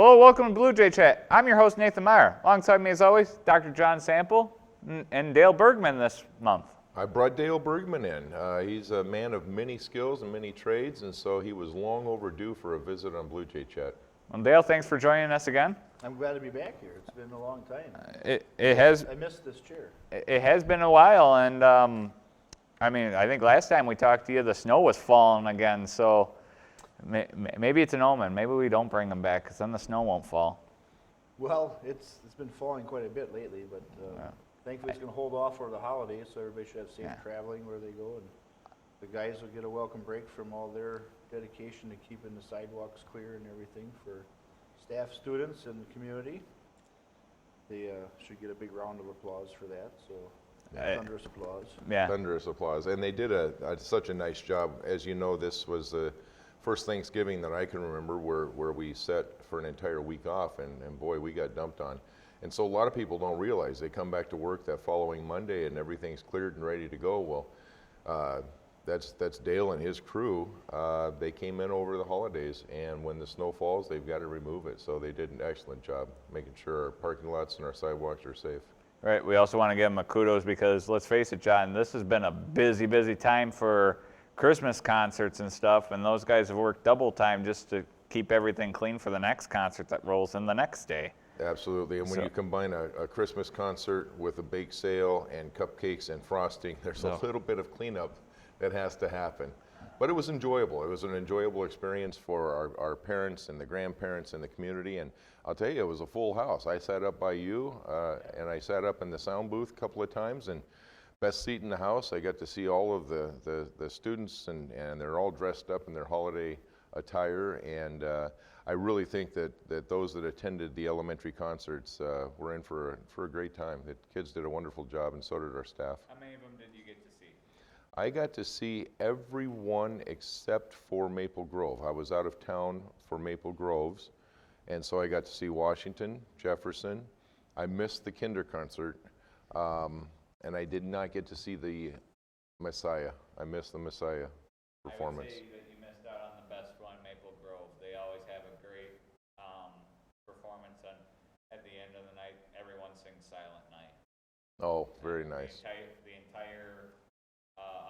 Hello, welcome to Bluejay Chat. I'm your host, Nathan Meyer. Alongside me, as always, Dr. John Sample and Dale Bergman this month. I brought Dale Bergman in. He's a man of many skills and many trades, and so he was long overdue for a visit on Bluejay Chat. Well, Dale, thanks for joining us again. I'm glad to be back here. It's been a long time. I missed this chair. It has been a while, and I think last time we talked to you, the snow was falling again, so maybe it's an omen. Maybe we don't bring him back, because then the snow won't fall. Well, it's been falling quite a bit lately, but thankfully it's going to hold off for the holidays, so everybody should have safe traveling where they go, and the guys will get a welcome break from all their dedication to keeping the sidewalks clear and everything for staff, students, and the community. They should get a big round of applause for that, so thunderous applause. Yeah. Thunderous applause. And they did such a nice job. As you know, this was the first Thanksgiving that I can remember where we set for an entire week off, and boy, we got dumped on. And so a lot of people don't realize they come back to work that following Monday and everything's cleared and ready to go. Well, that's Dale and his crew. They came in over the holidays, and when the snow falls, they've got to remove it. So they did an excellent job making sure our parking lots and our sidewalks are safe. Right. We also want to give them a kudos because, let's face it, John, this has been a busy, busy time for Christmas concerts and stuff, and those guys have worked double time just to keep everything clean for the next concert that rolls in the next day. Absolutely, and when you combine a Christmas concert with a bake sale and cupcakes and frosting, there's a little bit of cleanup that has to happen. But it was enjoyable. It was an enjoyable experience for our parents and the grandparents and the community, and I'll tell you, it was a full house. I sat up by you, and I sat up in the sound booth a couple of times, and best seat in the house. I got to see all of the students, and they're all dressed up in their holiday attire, and I really think that those that attended the elementary concerts were in for a great time. The kids did a wonderful job, and so did our staff. How many of them did you get to see? I got to see everyone except for Maple Grove. I was out of town for Maple Groves, and so I got to see Washington, Jefferson. I missed the Kinder concert, and I did not get to see the Messiah. I missed the Messiah performance. I would say that you missed out on the best one, Maple Grove. They always have a great performance, and at the end of the night, everyone sings Silent Night. Oh, very nice. The entire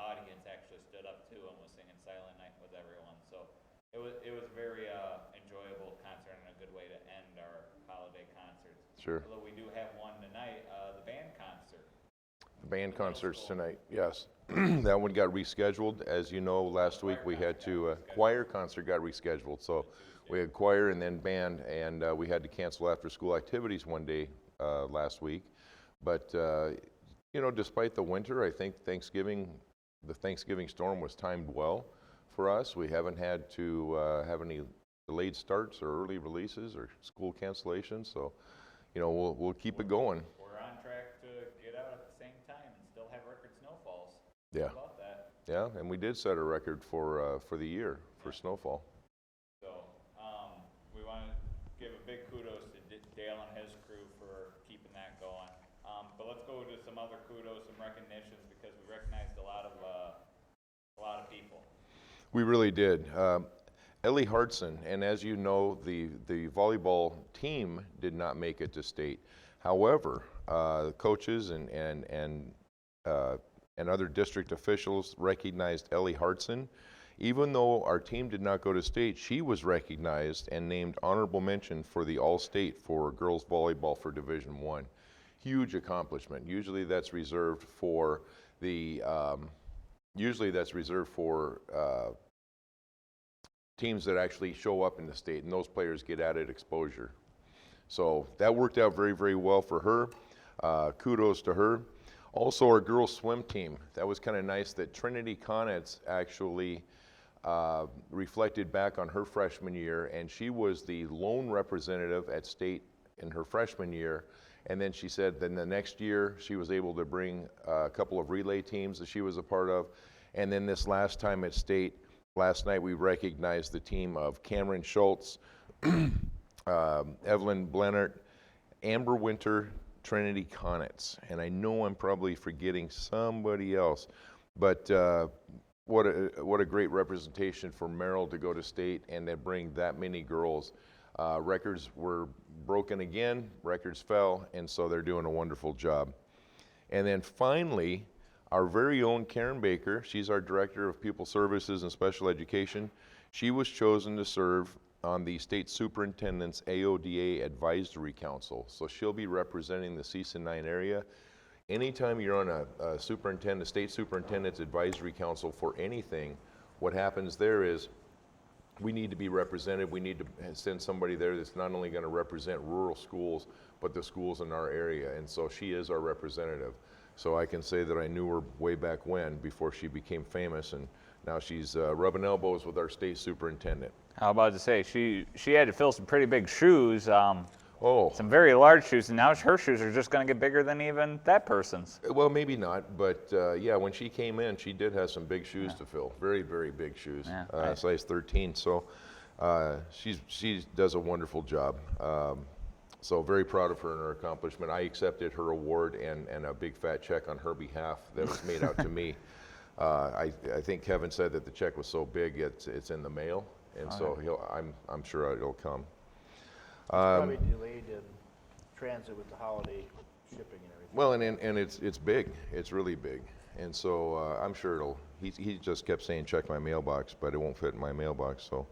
audience actually stood up too and was singing Silent Night with everyone. So it was very enjoyable concert and a good way to end our holiday concerts. Sure. Although we do have one tonight, the band concert. The band concerts tonight, yes. That one got rescheduled. As you know, last week we had to, choir concert got rescheduled. So we had choir and then band, and we had to cancel after school activities one day last week. But, despite the winter, I think the Thanksgiving storm was timed well for us. We haven't had to have any delayed starts or early releases or school cancellations. So, we'll keep it going. We're on track to get out at the same time and still have record snowfalls. Yeah. How about that? Yeah, and we did set a record for the year for snowfall. So we want to give a big kudos to Dale and his crew for keeping that going. But let's go to some other kudos, some recognitions, because we recognized a lot of people. We really did. Ellie Hartson, and as you know, the volleyball team did not make it to state. However, coaches and other district officials recognized Ellie Hartson. Even though our team did not go to state, she was recognized and named honorable mention for the All-State for girls volleyball for Division I. Huge accomplishment. Usually that's reserved for teams that actually show up in the state, and those players get added exposure. So that worked out very, very well for her. Kudos to her. Also, our girls swim team. That was kind of nice that Trinity Connetz actually reflected back on her freshman year, and she was the lone representative at state in her freshman year. And then she said then the next year she was able to bring a couple of relay teams that she was a part of. And then this last time at state, last night we recognized the team of Cameron Schultz, Evelyn Blenert, Amber Winter, Trinity Connetz. And I know I'm probably forgetting somebody else, but what a great representation for Merrill to go to state and to bring that many girls Records were broken again, records fell, and so they're doing a wonderful job. And then finally, our very own Karen Baker, she's our Director of Pupil Services and Special Education. She was chosen to serve on the State Superintendent's AODA Advisory Council. So she'll be representing the CESA-9 area. Anytime you're on a state superintendent's advisory council for anything, what happens there is we need to be represented. We need to send somebody there that's not only going to represent rural schools, but the schools in our area. And so she is our representative. So I can say that I knew her way back when, before she became famous, and now she's rubbing elbows with our state superintendent. How about to say, she had to fill some pretty big shoes, some very large shoes, and now her shoes are just going to get bigger than even that person's. Well, maybe not, but yeah, when she came in, she did have some big shoes to fill, very, very big shoes, size 13. So she does a wonderful job. So very proud of her and her accomplishment. I accepted her award and a big fat check on her behalf that was made out to me. I think Kevin said that the check was so big it's in the mail, and so I'm sure it'll come. Probably delayed in transit with the holiday shipping and everything. Well, and it's big. It's really big, and so I'm sure it'll. He just kept saying check my mailbox, but it won't fit in my mailbox. So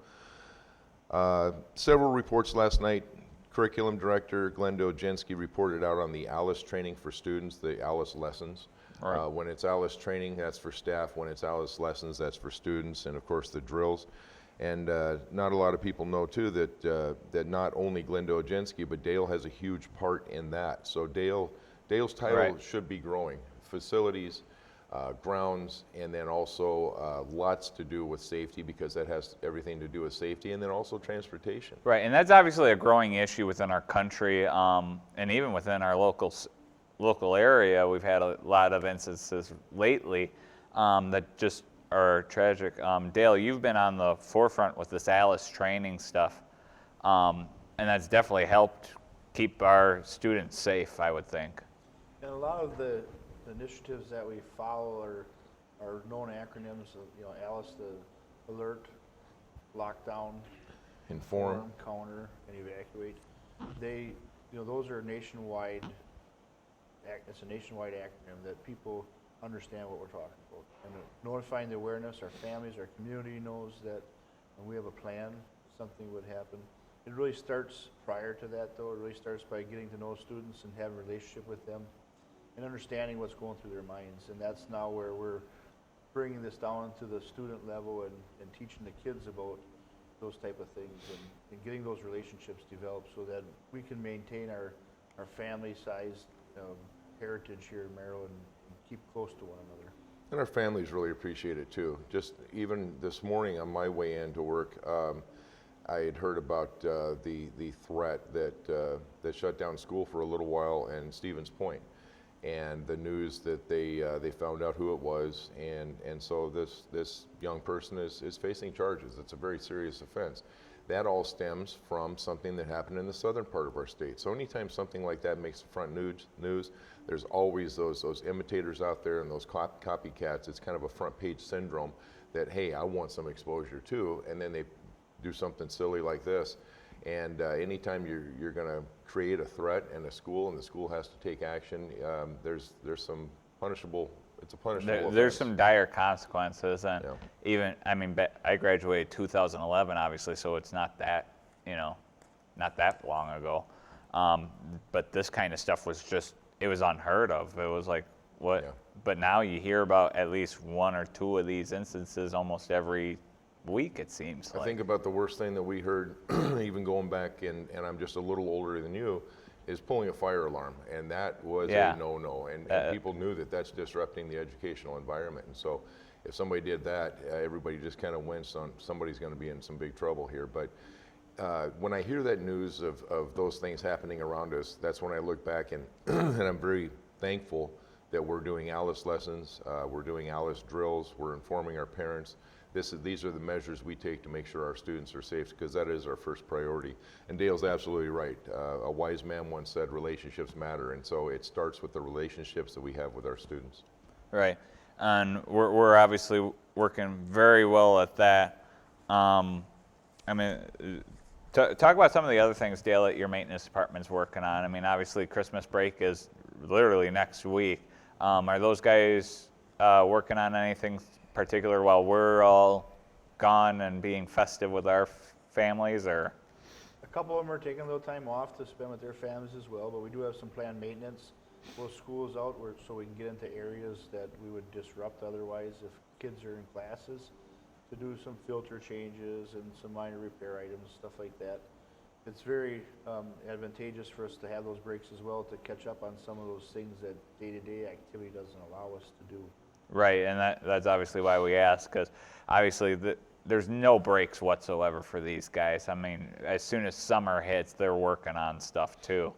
several reports last night. Curriculum Director Glenn Dojensky reported out on the ALICE training for students, the ALICE lessons. Right. When it's ALICE training, that's for staff. When it's ALICE lessons, that's for students, and of course the drills. And not a lot of people know too that not only Glenn Dojensky, but Dale has a huge part in that. So Dale's title should be growing. Facilities, grounds, and then also lots to do with safety, because that has everything to do with safety, and then also transportation. Right, and that's obviously a growing issue within our country, and even within our local area. We've had a lot of instances lately that just are tragic. Dale, you've been on the forefront with this ALICE training stuff, and that's definitely helped keep our students safe, I would think. And a lot of the initiatives that we follow are known acronyms. ALICE, the alert, lockdown, Inform, counter, and evacuate. Those are nationwide. It's a nationwide acronym that people understand what we're talking about. And notifying the awareness, our families, our community knows that when we have a plan, something would happen. It really starts prior to that, though. It really starts by getting to know students and having a relationship with them and understanding what's going through their minds. And that's now where we're bringing this down to the student level and teaching the kids about those type of things and getting those relationships developed so that we can maintain our family-sized heritage here in Merrill and keep close to one another. and our families really appreciate it too. Just even this morning on my way into work, I had heard about the threat that shut down school for a little while in Stevens Point, and the news that they found out who it was, and so this young person is facing charges. It's a very serious offense. That all stems from something that happened in the southern part of our state. So anytime something like that makes the front news, there's always those imitators out there and those copycats. It's kind of a front page syndrome that, hey, I want some exposure too, and then they do something silly like this. And anytime you're going to create a threat in a school and the school has to take action, there's some punishable. It's a punishable. There's some dire consequences, and Yeah. even I graduated 2011, obviously, so it's not that not that long ago. But this kind of stuff was it was unheard of. It was like what? Yeah. But now you hear about at least one or two of these instances almost every week, it seems like. I think about the worst thing that we heard, even going back, and I'm just a little older than you, is pulling a fire alarm, and that was a no-no, and people knew that that's disrupting the educational environment, and so if somebody did that, everybody just kind of winced on somebody's going to be in some big trouble here. But when I hear that news of those things happening around us, that's when I look back and and I'm very thankful that we're doing ALICE lessons, we're doing ALICE drills, we're informing our parents. These are the measures we take to make sure our students are safe, because that is our first priority. And Dale's absolutely right. A wise man once said relationships matter, and so it starts with the relationships that we have with our students. Right, and we're obviously working very well at that. I mean, Talk about some of the other things, Dale, that your maintenance department's working on. I mean, obviously Christmas break is literally next week. Are those guys working on anything particular while we're all gone and being festive with our families, or? A couple of them are taking a little time off to spend with their families as well, but we do have some planned maintenance. While school's out, so we can get into areas that we would disrupt otherwise if kids are in classes, to do some filter changes and some minor repair items, stuff like that. It's very advantageous for us to have those breaks as well, to catch up on some of those things that day-to-day activity doesn't allow us to do. Right, and that's obviously why we ask, because obviously there's no breaks whatsoever for these guys. I mean, as soon as summer hits, they're working on stuff too.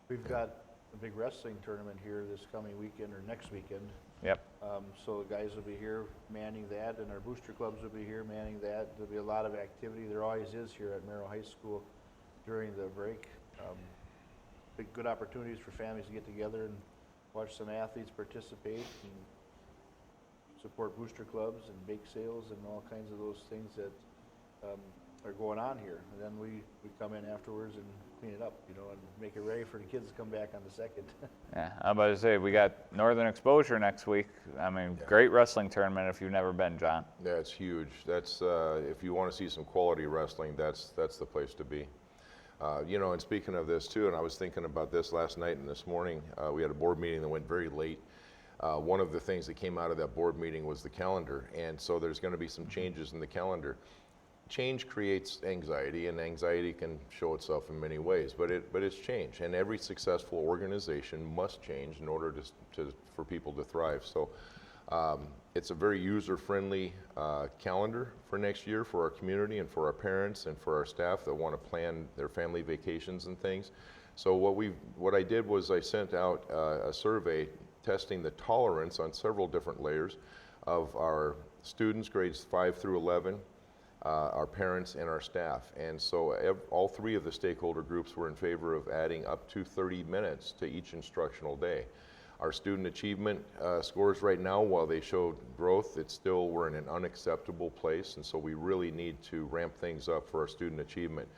We've got a big wrestling tournament here this coming weekend or next weekend. Yep. So the guys will be here manning that, and our booster clubs will be here manning that. There'll be a lot of activity. There always is here at Merrill High School during the break. Big good opportunities for families to get together and watch some athletes participate and support booster clubs and bake sales and all kinds of those things that are going on here. And then we come in afterwards and clean it up, and make it ready for the kids to come back on the 2nd. Yeah, I'm about to say, we got Northern Exposure next week. I mean, great wrestling tournament if you've never been, John. That's huge. That's if you want to see some quality wrestling, that's the place to be. And speaking of this too, and I was thinking about this last night and this morning, we had a board meeting that went very late. One of the things that came out of that board meeting was the calendar, and so there's going to be some changes in the calendar. Change creates anxiety, and anxiety can show itself in many ways, but it's change, and every successful organization must change in order for people to thrive. So it's a very user-friendly calendar for next year for our community and for our parents and for our staff that want to plan their family vacations and things. So what I did was I sent out a survey testing the tolerance on several different layers of our students, grades 5 through 11, our parents, and our staff. And so all three of the stakeholder groups were in favor of adding up to 30 minutes to each instructional day. Our student achievement scores right now, while they showed growth, we're in an unacceptable place, and so we really need to ramp things up for our student achievement.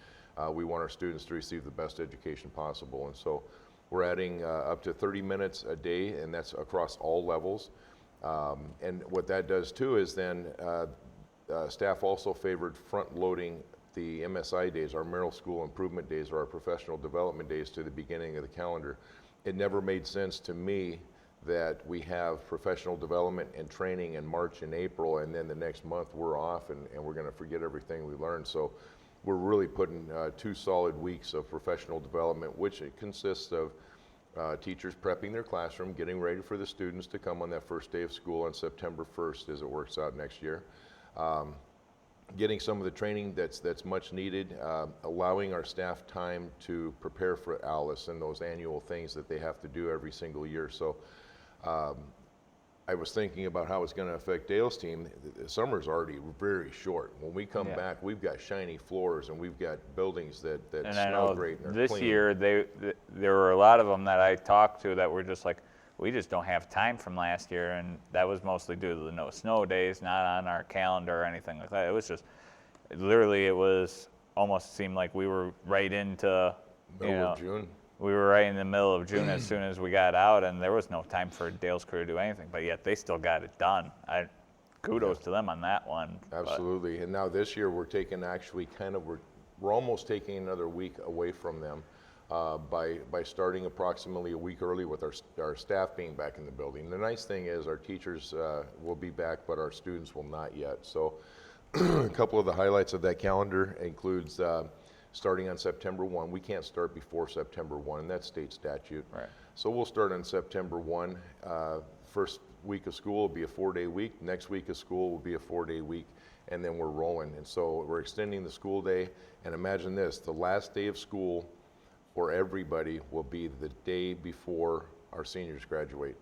We want our students to receive the best education possible, and so we're adding up to 30 minutes a day, and that's across all levels. And what that does too is then staff also favored front-loading the MSI days, our Merrill School Improvement Days, or our Professional Development Days, to the beginning of the calendar. It never made sense to me that we have professional development and training in March and April, and then the next month we're off and we're going to forget everything we learned. So we're really putting 2 solid weeks of professional development, which it consists of teachers prepping their classroom, getting ready for the students to come on that first day of school on September 1st as it works out next year. Getting some of the training that's much needed, allowing our staff time to prepare for ALICE and those annual things that they have to do every single year. So I was thinking about how it's going to affect Dale's team. The summer's already very short. When we come back, we've got shiny floors and we've got buildings that smell great and are clean. This year, there were a lot of them that I talked to that were just like, we just don't have time from last year, and that was mostly due to the no snow days, not on our calendar or anything like that. It was just, literally, it was almost seemed like we were right into, Middle of June. We were right in the middle of June as soon as we got out, and there was no time for Dale's crew to do anything, but yet they still got it done. Kudos to them on that one. Absolutely, and now this year we're taking we're almost taking another week away from them. By starting approximately a week early with our staff being back in the building. The nice thing is our teachers will be back, but our students will not yet. So a couple of the highlights of that calendar includes starting on September 1. We can't start before September 1, that's state statute. Right. So we'll start on September 1. First week of school will be a 4-day week. Next week of school will be a 4-day week, and then we're rolling. And so we're extending the school day. And imagine this, the last day of school for everybody will be the day before our seniors graduate.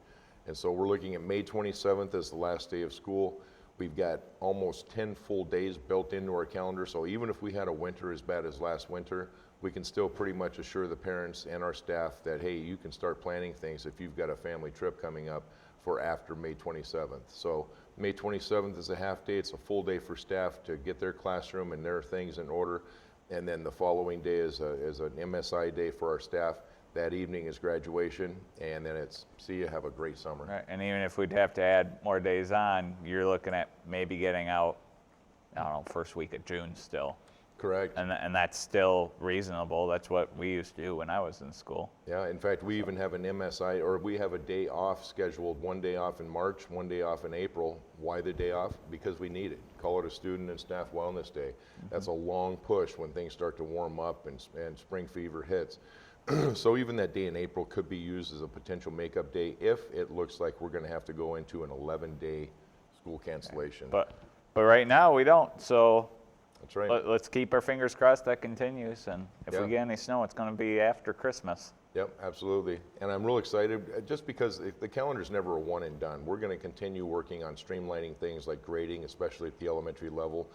And so we're looking at May 27th as the last day of school. We've got almost 10 full days built into our calendar, so even if we had a winter as bad as last winter, we can still pretty much assure the parents and our staff that, hey, you can start planning things if you've got a family trip coming up for after May 27th. So May 27th is a half day. It's a full day for staff to get their classroom and their things in order. And then the following day is an MSI day for our staff. That evening is graduation, and then it's see you, have a great summer. Right. And even if we'd have to add more days on, you're looking at maybe getting out, I don't know, first week of June still. Correct. And that's still reasonable. That's what we used to do when I was in school. Yeah, in fact, we even have an MSI, or we have a day off scheduled, one day off in March, one day off in April. Why the day off? Because we need it. Call it a student and staff wellness day. That's a long push when things start to warm up and spring fever hits. So even that day in April could be used as a potential makeup day if it looks like we're going to have to go into an 11-day school cancellation. But right now we don't. So that's right. let's keep our fingers crossed that continues. And if Yeah. we get any snow, it's going to be after Christmas. Yep, absolutely. And I'm real excited just because the calendar's never a one and done. We're going to continue working on streamlining things like grading, especially at the elementary level,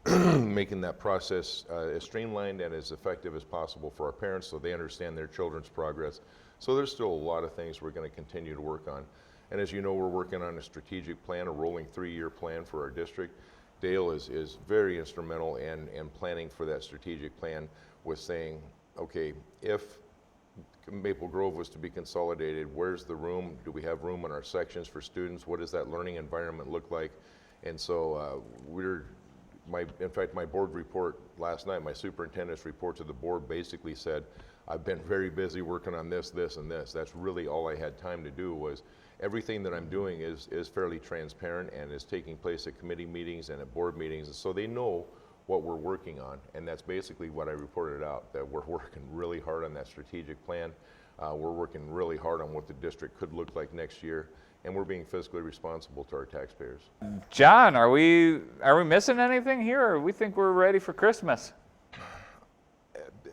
making that process as streamlined and as effective as possible for our parents so they understand their children's progress. So there's still a lot of things we're going to continue to work on. And as you know, we're working on a strategic plan, a rolling 3-year plan for our district. Dale is very instrumental in planning for that strategic plan with saying, okay, if Maple Grove was to be consolidated, where's the room? Do we have room in our sections for students? What does that learning environment look like? And so in fact, my board report last night, my superintendent's report to the board basically said, I've been very busy working on this, this, and this. That's really all I had time to do. Was everything that I'm doing is fairly transparent and is taking place at committee meetings and at board meetings. And so they know what we're working on, and that's basically what I reported out, that we're working really hard on that strategic plan. We're working really hard on what the district could look like next year, and we're being fiscally responsible to our taxpayers. John, are we missing anything here, or we think we're ready for Christmas?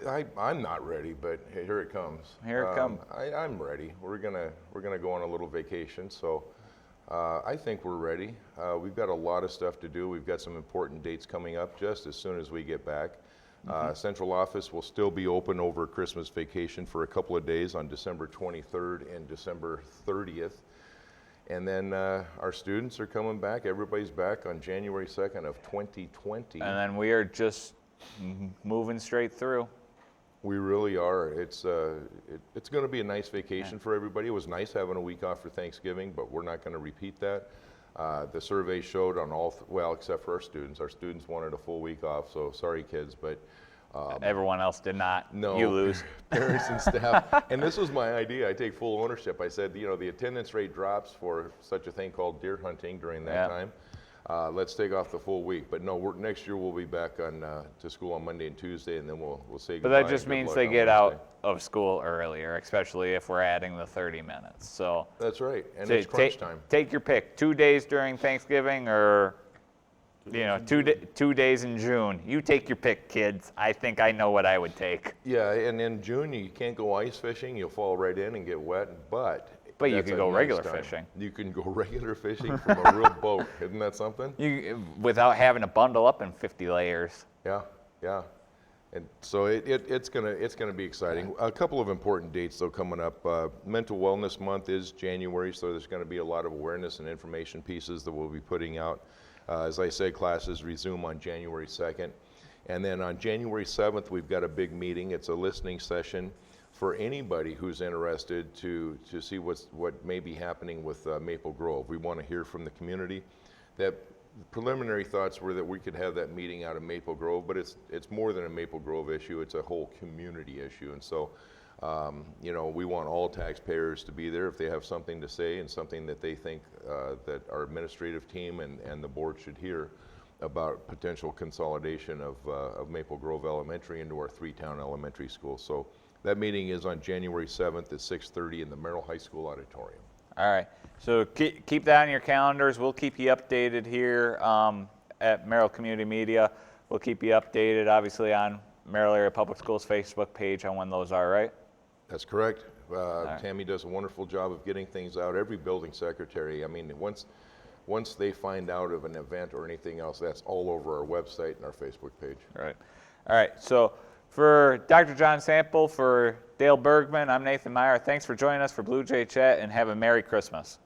I'm not ready, but hey, here it comes. Here it comes. I'm ready. We're gonna go on a little vacation, so I think we're ready. We've got a lot of stuff to do. We've got some important dates coming up just as soon as we get back. Central office will still be open over Christmas vacation for a couple of days on December 23rd and December 30th. And then our students are coming back. Everybody's back on January 2nd of 2020. And then we are just moving straight through. We really are. It's going to be a nice vacation for everybody. It was nice having a week off for Thanksgiving, but we're not going to repeat that. The survey showed on all, well, except for our students. Our students wanted a full week off, so sorry kids, but everyone else did not. No, you lose. Parents and staff. And this was my idea. I take full ownership. I said, the attendance rate drops for such a thing called deer hunting during that time. Let's take off the full week. But no, next year we'll be back to school on Monday and Tuesday, and then we'll say goodbye. But that just means they get out of school earlier, especially if we're adding the 30 minutes. So that's right, and it's crunch time. Take your pick. 2 days during Thanksgiving, or 2 days in June. You take your pick, kids. I think I know what I would take. Yeah, and in June you can't go ice fishing. You'll fall right in and get wet. But you can go regular fishing. You can go regular fishing from a real boat. Isn't that something? Without having to bundle up in 50 layers. Yeah. And so it's gonna be exciting. A couple of important dates though coming up. Mental Wellness Month is January, so there's going to be a lot of awareness and information pieces that we'll be putting out. As I said, classes resume on January 2nd, and then on January 7th we've got a big meeting. It's a listening session for anybody who's interested to see what may be happening with Maple Grove. We want to hear from the community. That preliminary thoughts were that we could have that meeting out of Maple Grove, but it's more than a Maple Grove issue. It's a whole community issue, and so we want all taxpayers to be there if they have something to say and something that they think that our administrative team and the board should hear about potential consolidation of Maple Grove Elementary into our 3-town elementary schools. So that meeting is on January 7th at 6:30 in the Merrill High School auditorium. All right. So keep that on your calendars. We'll keep you updated here at Merrill Community Media. We'll keep you updated, obviously, on Merrill Area Public Schools Facebook page on when those are, right? That's correct. Tammy does a wonderful job of getting things out. Every building secretary, I mean, once they find out of an event or anything else, that's all over our website and our Facebook page. Right. All right. So for Dr. John Sample, for Dale Bergman, I'm Nathan Meyer. Thanks for joining us for Bluejay Chat, and have a Merry Christmas.